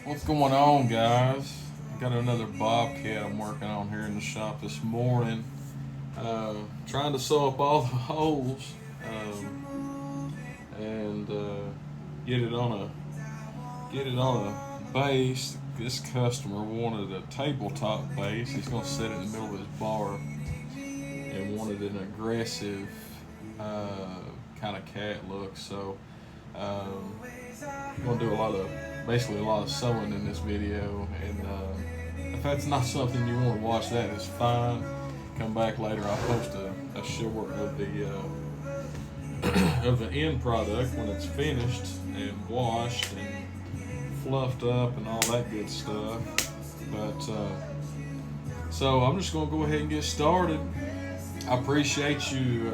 What's going on, guys? I got another Bobcat I'm working on here in the shop this morning. Trying to sew up all the holes and get it on a base. This customer wanted a tabletop base. He's gonna set it in the middle of his bar and wanted an aggressive kind of cat look. So I'm gonna do basically a lot of sewing in this video. And if that's not something you want to watch, that is fine. Come back later. I'll post a short of the of the end product when it's finished and washed and fluffed up and all that good stuff. But so I'm just gonna go ahead and get started. I appreciate you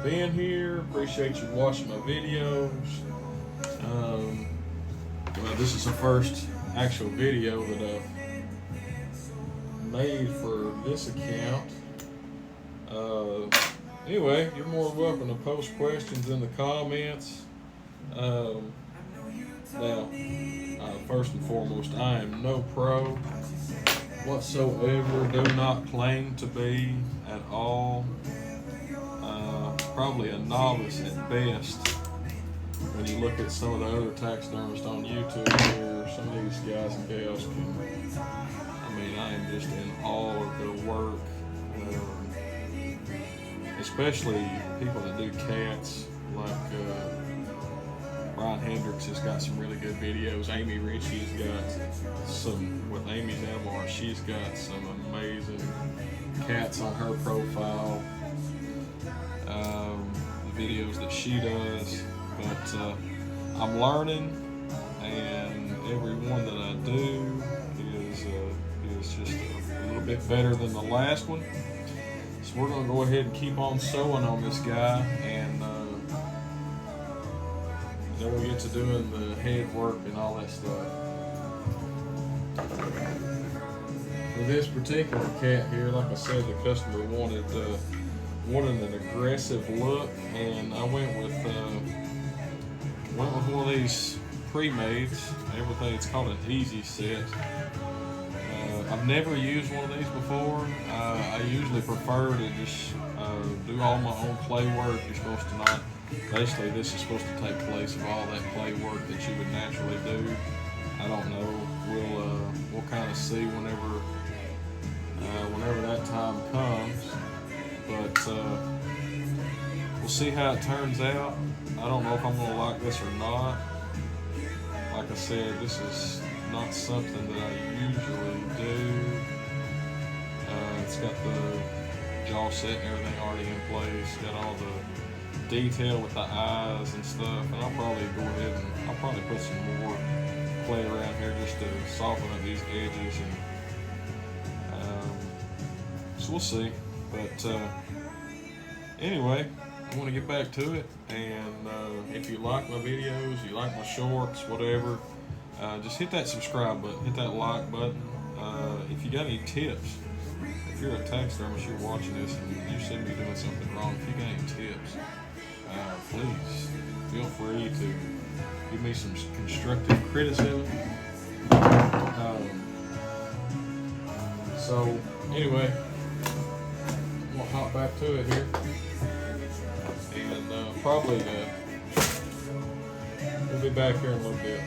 being here. Appreciate you watching my videos. Well, this is the first actual video that I've made for this account. Anyway, you're more than welcome to post questions in the comments. Now, first and foremost, I am no pro whatsoever. Do not claim to be at all. Probably a novice at best. When you look at some of the other taxidermists on YouTube here, some of these guys and gals I am just in awe of their work. Especially people that do cats, like Brian Hendricks has got some really good videos. Amy Ritchie's got some, with Amy's Animal Art, she's got some amazing cats on her profile. The videos that she does. But I'm learning, and every one that I do is just a little bit better than the last one. So we're going to go ahead and keep on sewing on this guy, and then we'll get to doing the head work and all that stuff. For this particular cat here, like I said, the customer wanted an aggressive look, and I went with one of these pre-mades. Everything, it's called an easy set. I've never used one of these before. I usually prefer to just do all my own play work. You're supposed to not, basically this is supposed to take place of all that play work that you would naturally do. I don't know. We'll kind of see whenever that time comes. But we'll see how it turns out. I don't know if I'm going to like this or not. Like I said, this is not something that I usually do. It's got the jaw set and everything already in place. Got all the detail with the eyes and stuff. And I'll probably go ahead and I'll probably put some more clay around here just to soften up these edges. And so we'll see. But anyway, I want to get back to it, and if you like my videos, you like my shorts, whatever, just hit that subscribe button, hit that like button. If you got any tips, if you're a taxidermist, you're watching this and you see me doing something wrong, if you got any tips, please feel free to give me some constructive criticism. So anyway, I'm gonna hop back to it here. And probably we'll be back here in a little bit.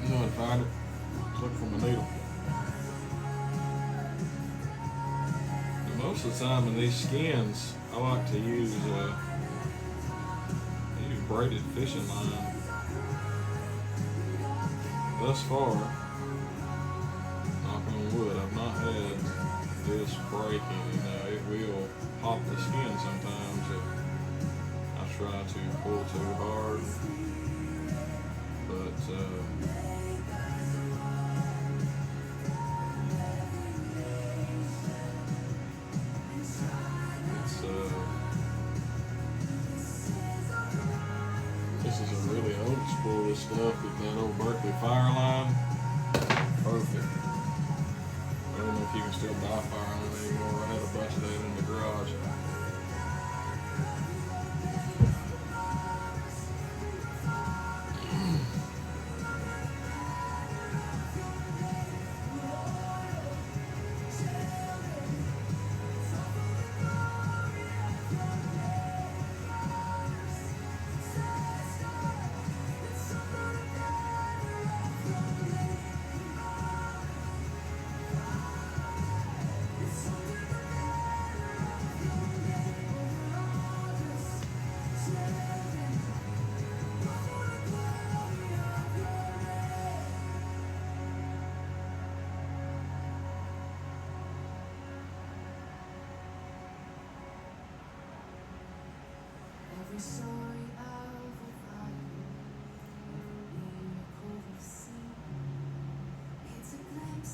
You know, find it. Look for my needle. And most of the time in these skins, I like to use braided fishing line. Thus far, knock on wood, I've not had this breaking. You know, it will pop the skin sometimes if I try to pull too hard. But this is a really old school stuff with that old Berkeley fire line. Perfect. I don't know if you can still buy fire line anymore. I had a bunch of that in the garage.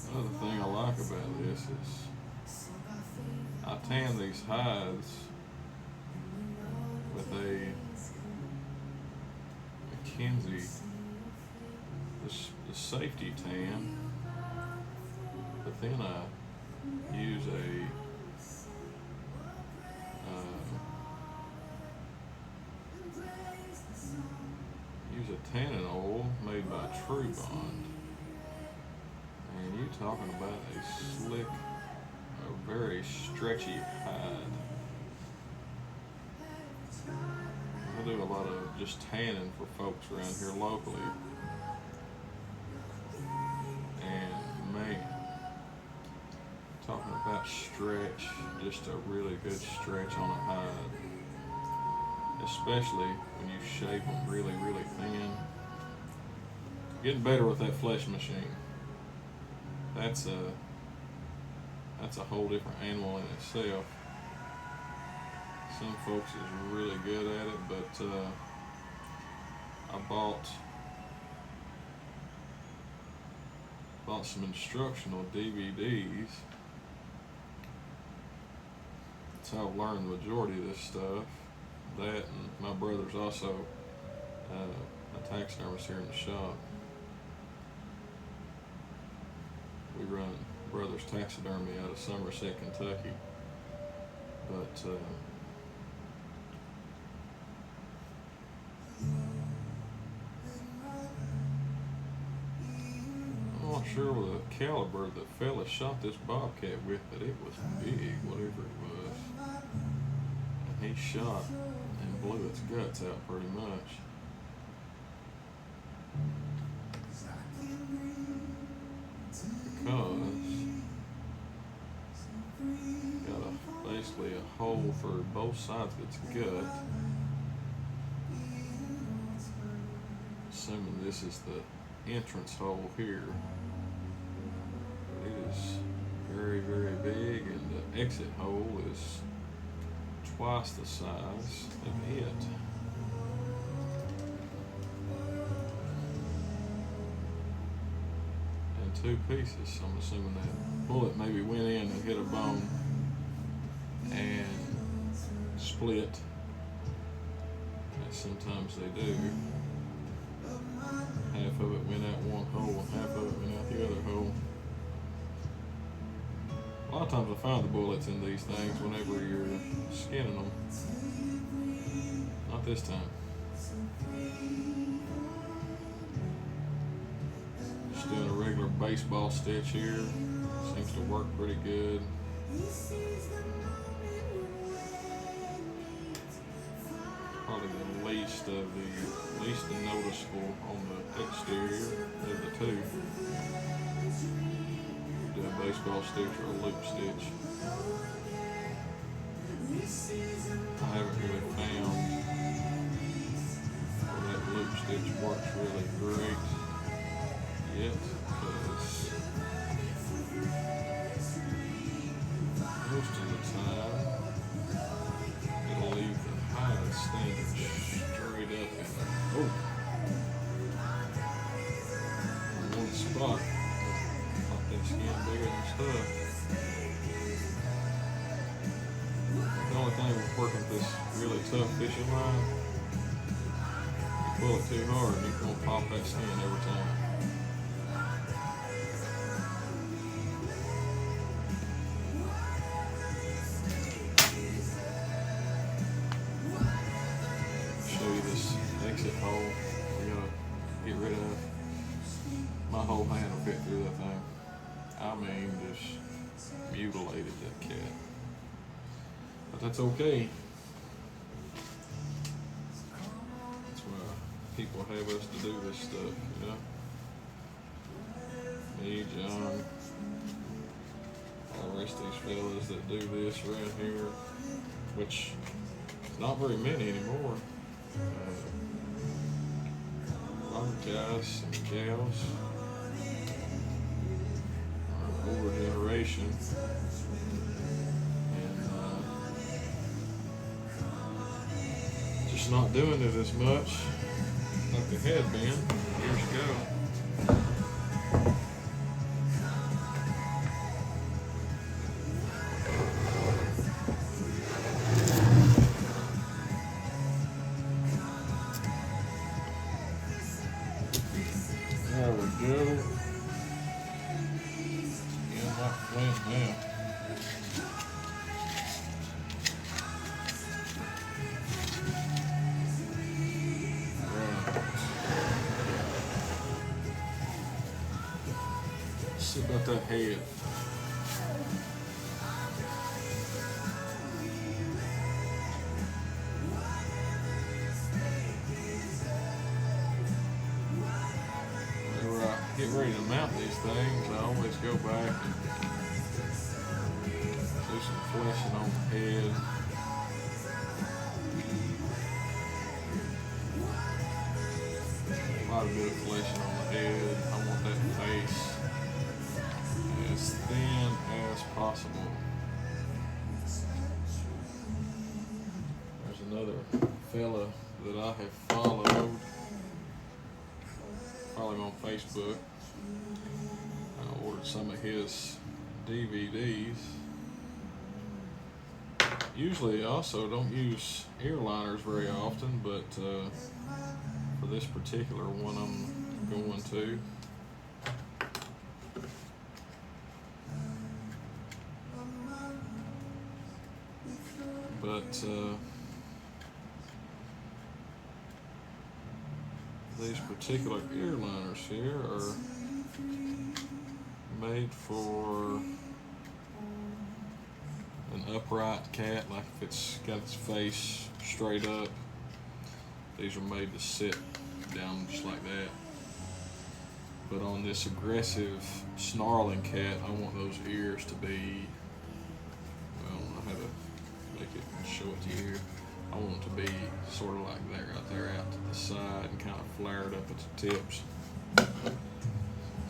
Another thing I like about this is I tan these hides with a Mackenzie, the safety tan, but then I use a tannin oil made by True Bond. And you're talking about a slick, a very stretchy hide. I do a lot of just tanning for folks around here locally. And man, talking about stretch, just a really good stretch on a hide. Especially when you shape them really, really thin. Getting better with that flesh machine. That's a whole different animal in itself. Some folks is really good at it, but I bought some instructional DVDs. That's how I've learned the majority of this stuff. That, and my brother's also a taxidermist here in the shop. We run Brothers Taxidermy out of Somerset, Kentucky. But I'm not sure with the caliber the fella shot this bobcat with, but it was big, whatever it was. And he shot and blew its guts out pretty much. Because got basically a hole for both sides of its gut. Assuming this is the entrance hole here. It is very, very big, and the exit hole is twice the size of it. And 2 pieces. So I'm assuming that bullet maybe went in and hit a bone and split, as sometimes they do. Half of it went out one hole and half of it went out the other hole. A lot of times I find the bullets in these things whenever you're skinning them. Not this time. Just doing a regular baseball stitch here. Seems to work pretty good. Probably the least noticeable on the exterior of the two. Do a baseball stitch or a loop stitch. I haven't really found where that loop stitch works really great yet, because most of the time it'll leave the hide standing straight up in one spot. Not that skin bigger than stuff. The only thing with working with this really tough fishing line, you pull it too hard and you're gonna pop that skin every time. Show you this exit hole we're gonna get rid of. My whole hand will fit through that thing. I mean, just mutilated that cat. But that's okay. That's why people have us to do this stuff, you know? Me, John, all the rest of these fellas that do this around here, which not very many anymore. A lot of guys and gals, older generation, and just not doing it as much like they had been years ago. There we go. Yeah, my flint now. see about that head. Whenever I get ready to mount these things, I always go back and do some fleshing on the head. Quite a bit of fleshing on the head. I want that face as thin as possible. There's another fella that I have followed. Follow him on Facebook. I ordered some of his DVDs. Usually I also don't use earliners very often, but for this particular one I'm going to. But these particular earliners here are made for an upright cat, like if it's got its face straight up. These are made to sit down just like that. But on this aggressive, snarling cat, I want those ears to be, well, I don't know how to make it and show it to you here. I want them to be sort of like that right there out to the side and kind of flared up at the tips.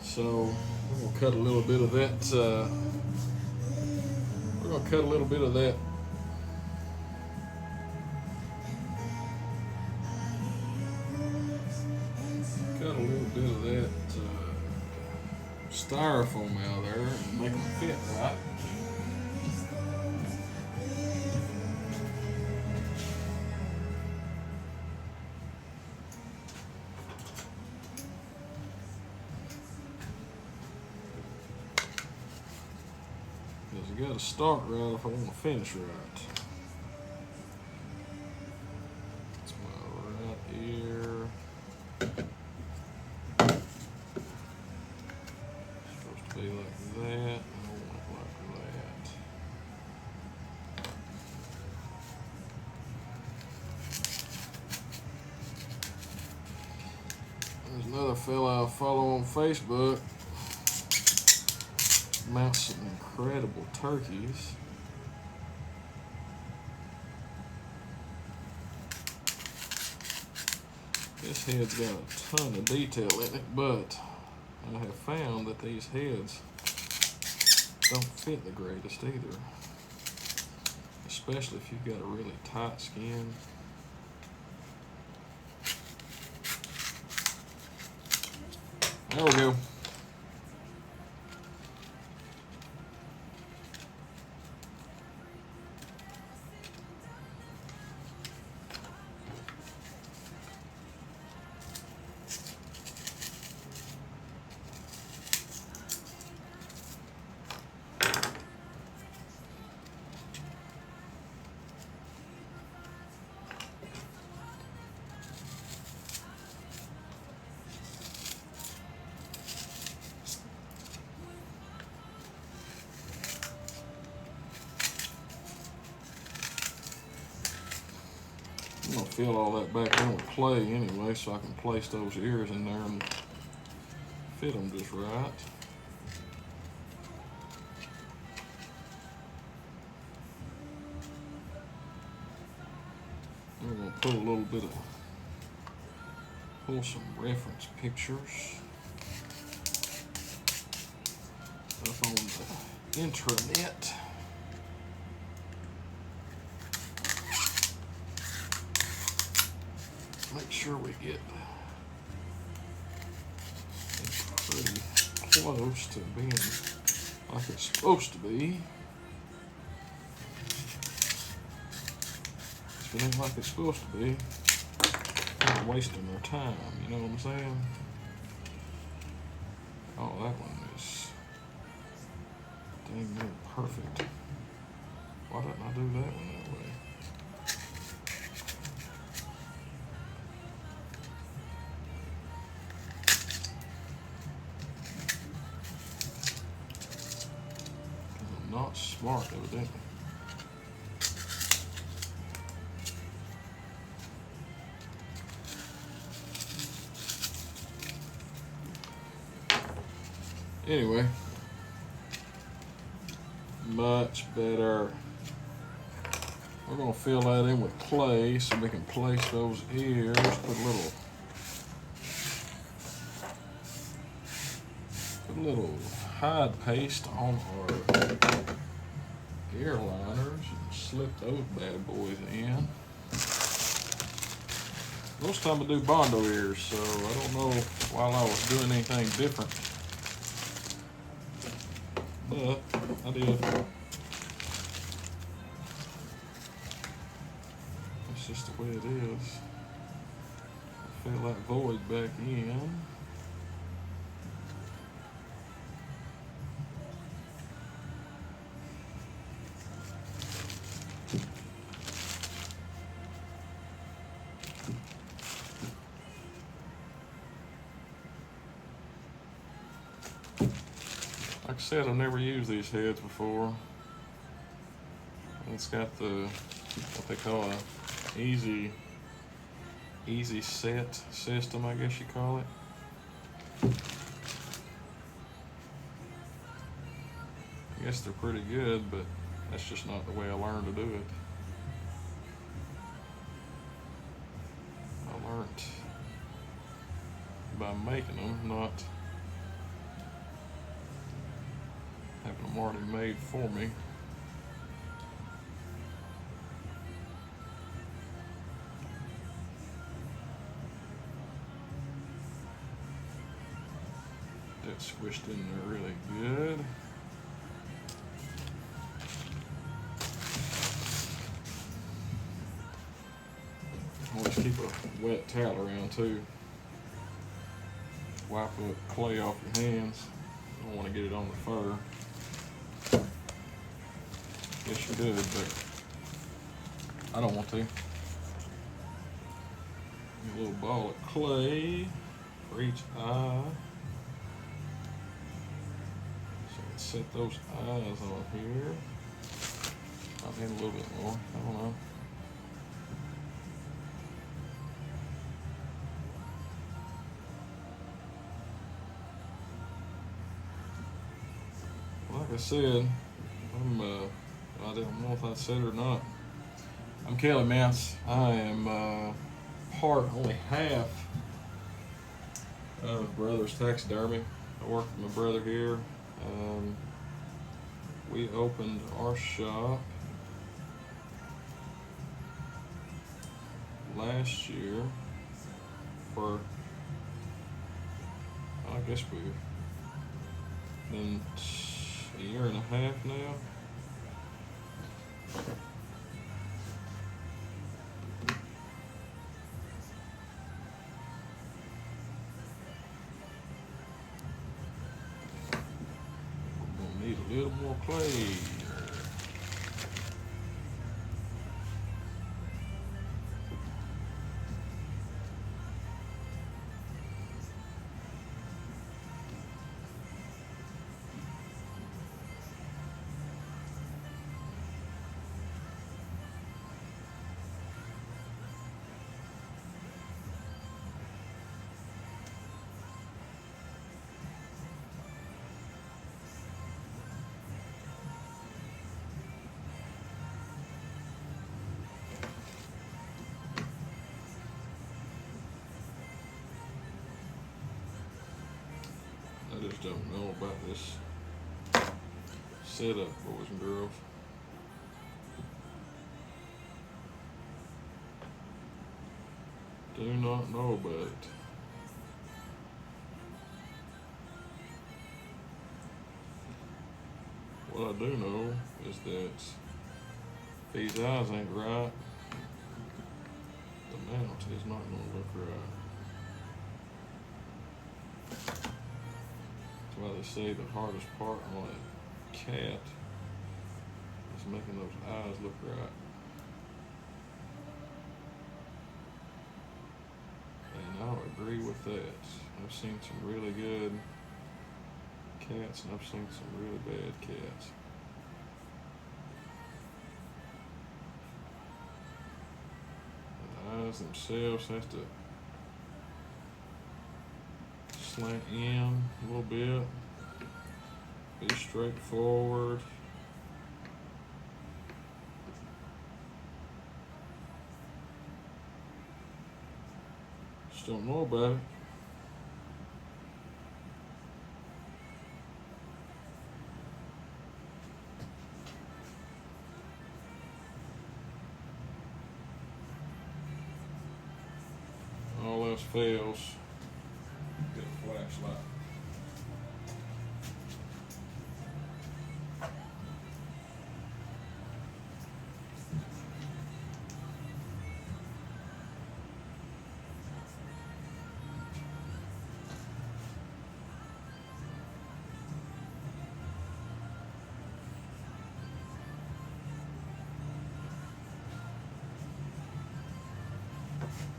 So we're going to cut a little bit of that, we're going to cut a little bit of that styrofoam out of there and make them fit right. Because you got to start right if I want to finish right. That's my right ear. Supposed to be like that. I don't want it like that. There's another fella I follow on Facebook. Mounts some incredible turkeys. This head's got a ton of detail in it, but I have found that these heads don't fit the greatest either. Especially if you've got a really tight skin. There we go. I'm gonna fill all that back in with clay anyway, so I can place those ears in there and fit them just right. I'm gonna pull a little bit of, pull some reference pictures up on the intranet. Make sure we get pretty close to being like it's supposed to be. If it ain't like it's supposed to be, they're wasting their time, you know what I'm saying? Oh, that one is dang near perfect. Why didn't I do that one that way? not smart, evidently. Anyway, much better. We're gonna fill that in with clay so we can place those ears. Put a little hide paste on our airliners and slip those bad boys in. Most time I do Bondo ears, so I don't know while I was doing anything different. But I did. That's just the way it is. Fill that void back in. Like I said, I've never used these heads before. It's got the what they call a easy set system, I guess you call it. I guess they're pretty good, but that's just not the way I learned to do it. I learned by making them, not having them already made for me. That's squished in there really good. Always keep a wet towel around too. Wipe the clay off your hands. You don't want to get it on the fur. Guess you could, but I don't want to. A little ball of clay for each eye. So let's set those eyes on here. I'll need a little bit more. I don't know. Like I said, I don't know if I said it or not. I'm Kelly Mouse. I am only half of Brothers Taxidermy. I work with my brother here. We opened our shop last year for, I guess we've been a year and a half now. We're gonna need a little more clay. I just don't know about this setup, boys and girls. Do not know about it. What I do know is that if these eyes ain't right, the mount is not going to look right. That's why they say the hardest part on a cat is making those eyes look right. And I'll agree with that. I've seen some really good cats and I've seen some really bad cats. sides themselves have to slant in a little bit. Be straightforward. Just don't know about it. All else fails, get a flashlight.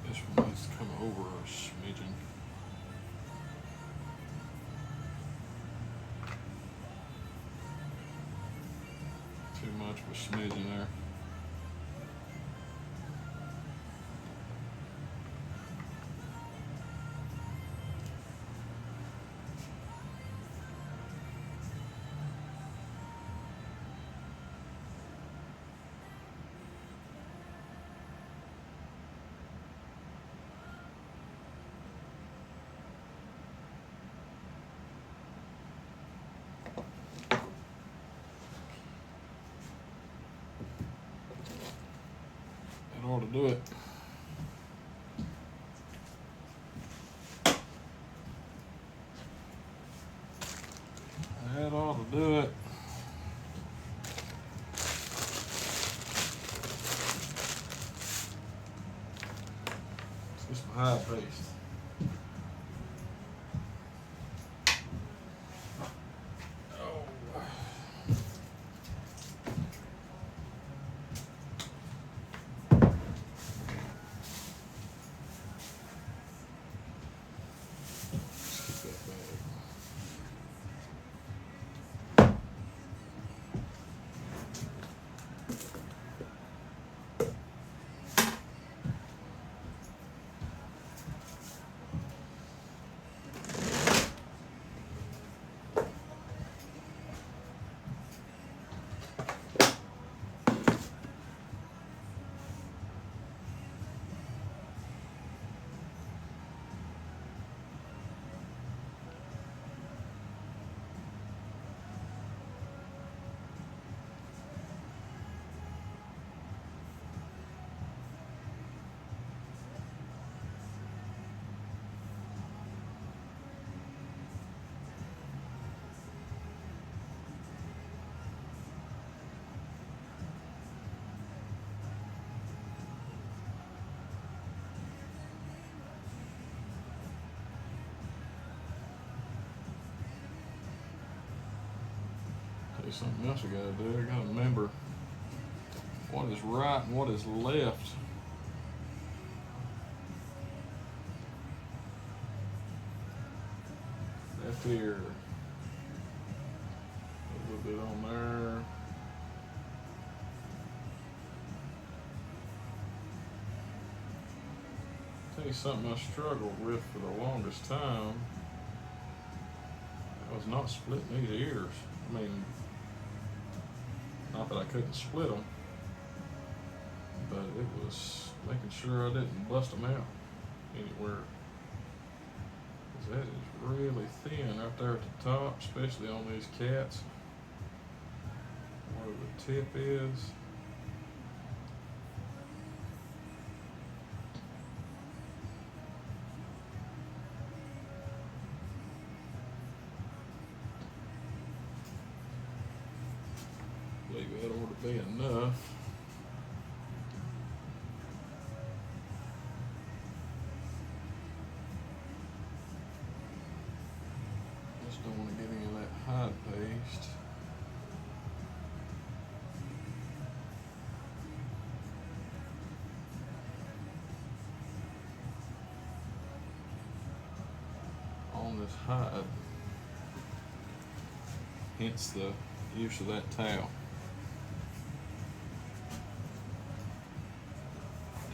This one needs to come over a smidgen. Too much of a smidgen there. That ought to do it. That ought to do it. Let's get some high paste. Something else I gotta do. I gotta remember what is right and what is left. Left here. A little bit on there. Tell you something I struggled with for the longest time. I was not splitting these ears. I mean, not that I couldn't split them, but it was making sure I didn't bust them out anywhere. Because that is really thin right there at the top, especially on these cats. Where the tip is. That ought to be enough. Just don't want to get any of that hide paste. On this hide. Hence the use of that towel.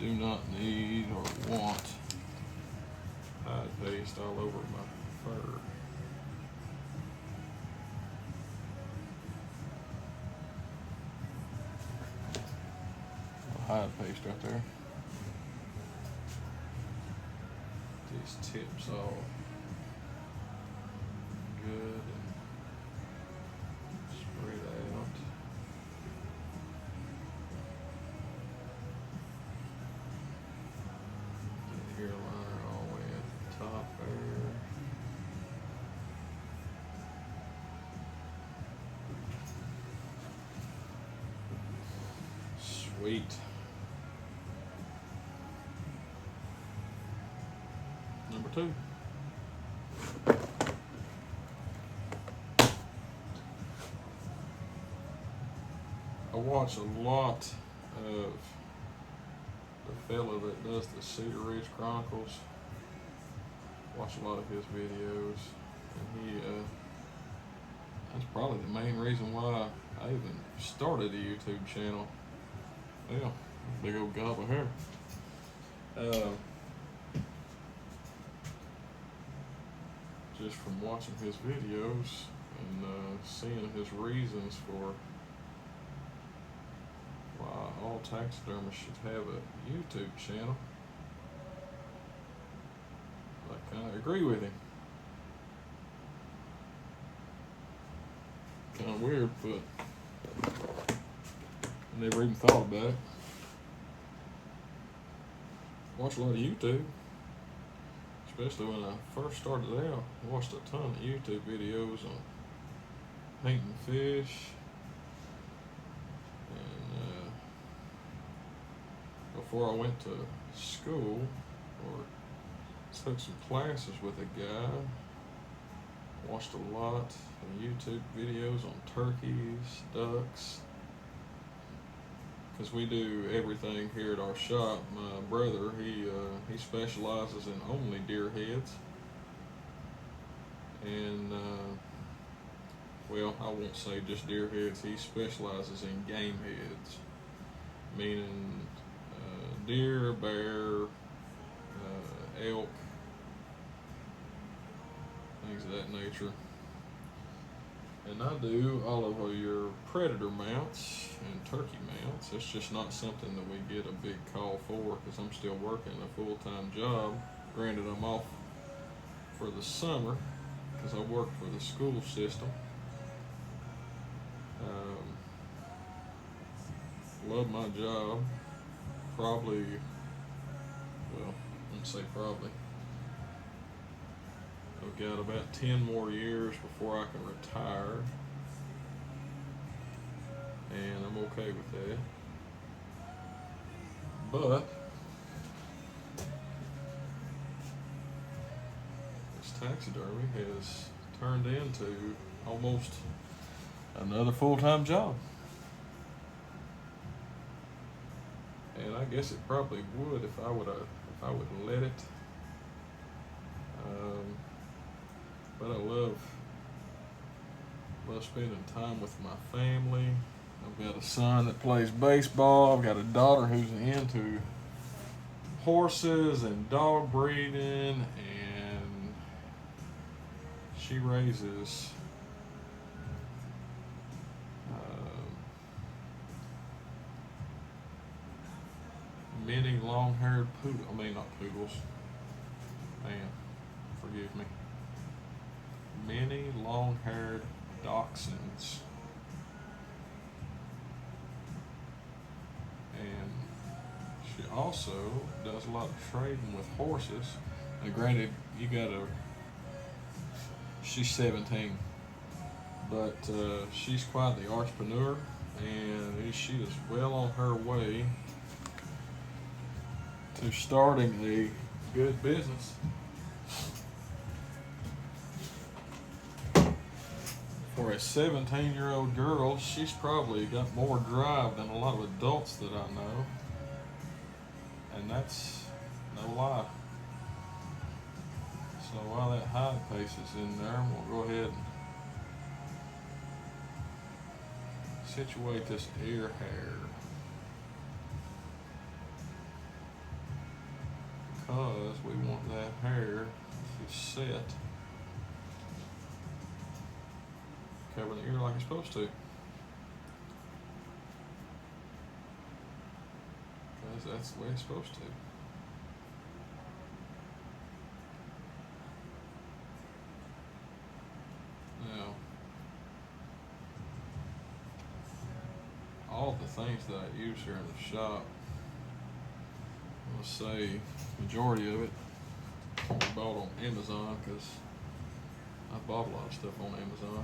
do not need or want hide paste all over my fur. Hide paste right there. These tips all good and spray that out. The hair liner all the way at the top there. Sweet. Number 2. I watch a lot of the fella that does the Cedar Ridge Chronicles. Watch a lot of his videos, and that's probably the main reason why I even started a YouTube channel. Yeah, big old gob of hair. Just from watching his videos and seeing his reasons for why all taxidermists should have a YouTube channel, I kind of agree with him. Kind of weird, but I never even thought about it. Watch a lot of YouTube, especially when I first started out. I watched a ton of YouTube videos on painting fish, and before I went to school or took some classes with a guy, watched a lot of YouTube videos on turkeys, ducks, because we do everything here at our shop. My brother, he specializes in only deer heads, and well, I won't say just deer heads. He specializes in game heads, meaning deer, bear, elk, things of that nature. And I do all of your predator mounts and turkey mounts. It's just not something that we get a big call for, because I'm still working a full-time job. Granted, I'm off for the summer because I work for the school system. Love my job. Probably, well, I won't say probably. I've got about 10 more years before I can retire, and I'm okay with that. But this taxidermy has turned into almost another full-time job. And I guess it probably would if I would let it. But I love spending time with my family. I've got a son that plays baseball. I've got a daughter who's into horses and dog breeding, and she raises many long-haired poodles. I mean, not poodles. Man, forgive me. Many long-haired dachshunds. And she also does a lot of trading with horses. And granted, she's 17, but she's quite the entrepreneur, and she is well on her way to starting a good business. For a 17-year-old girl, she's probably got more drive than a lot of adults that I know. And that's no lie. So while that hide paste is in there, we'll go ahead and situate this ear hair. because we want that hair to set, cover the ear like it's supposed to. Because that's the way it's supposed to. Now, all the things that I use here in the shop, let's say majority of it we bought on Amazon, because I bought a lot of stuff on Amazon.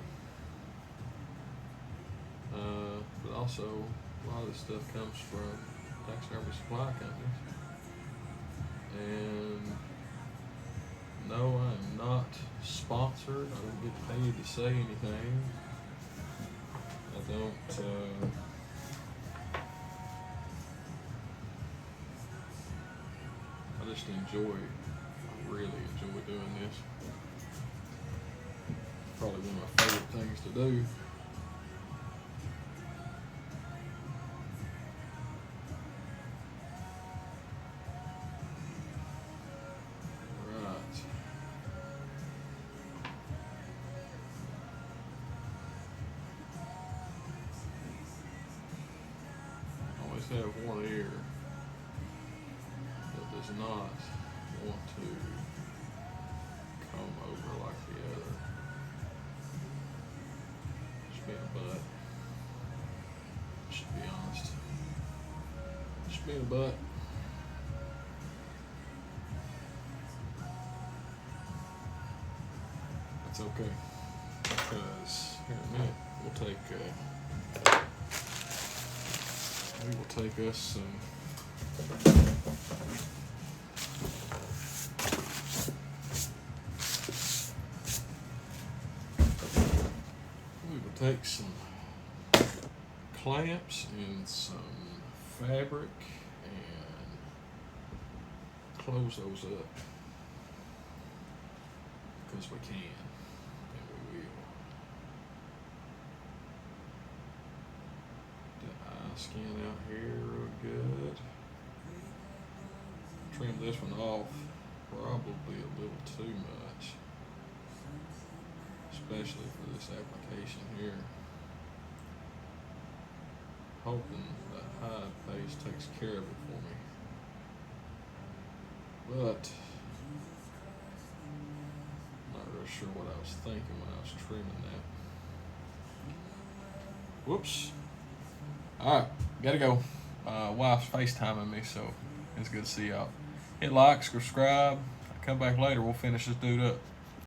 But also a lot of this stuff comes from taxidermy supply companies. And no, I'm not sponsored. I don't get paid to say anything. I don't. I just enjoy. I really enjoy doing this. Probably one of my favorite things to do. Have one ear that does not want to comb over like the other. Just being a butt. Should be honest. Just being a butt. That's okay. Because here in a minute we'll take we will take us some clamps and some fabric and close those up, because we can and we will. Skin out here real good. Trim this one off probably a little too much, especially for this application here. Hoping the hide paste takes care of it for me, but not real sure what I was thinking when I was trimming that. Whoops. Alright, gotta go. Wife's FaceTiming me, so it's good to see y'all. Hit like, subscribe. Come back later, we'll finish this dude up.